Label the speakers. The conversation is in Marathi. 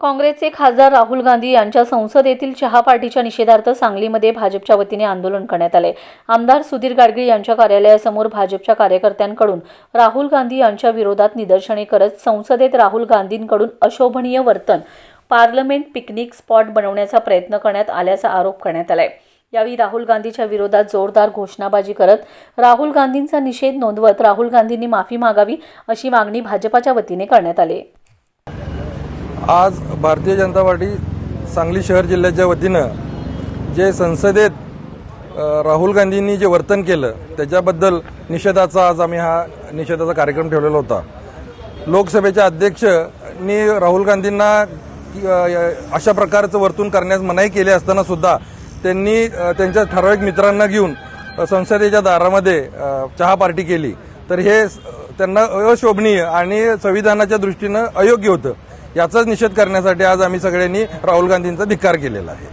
Speaker 1: काँग्रेसचे खासदार राहुल गांधी यांच्या संसदेतील चहा पार्टीच्या निषेधार्थ सांगलीमध्ये भाजपच्या वतीने आंदोलन करण्यात आले। आमदार सुधीर गाडगीळ यांच्या कार्यालयासमोर भाजपच्या कार्यकर्त्यांकडून राहुल गांधी यांच्या विरोधात निदर्शने करत संसदेत राहुल गांधींकडून अशोभनीय वर्तन, पार्लमेंट पिकनिक स्पॉट बनवण्याचा प्रयत्न करण्यात आल्याचा आरोप करण्यात आलाय। यावेळी राहुल गांधीच्या विरोधात जोरदार घोषणाबाजी करत राहुल गांधींचा निषेध नोंदवत राहुल गांधींनी माफी मागावी अशी मागणी भाजपाच्या वतीने करण्यात आली।
Speaker 2: आज भारतीय जनता पार्टी सांगली शहर जिल्ह्याच्या वतीनं जे संसदेत राहुल गांधींनी जे वर्तन केलं त्याच्याबद्दल निषेधाचा आज आम्ही हा निषेधाचा कार्यक्रम ठेवलेला होता। लोकसभेच्या अध्यक्षांनी राहुल गांधींना अशा प्रकारचं वर्तन करण्यास मनाई केली असताना सुद्धा त्यांनी त्यांच्या ठराविक मित्रांना घेऊन संसदेच्या दारामध्ये चहा पार्टी केली, तर हे त्यांना अशोभनीय आणि संविधानाच्या दृष्टीनं अयोग्य होतं। याचाच निषेध करण्यासाठी आज आम्ही सगळ्यांनी राहुल गांधींचा धिक्कार केलेला आहे।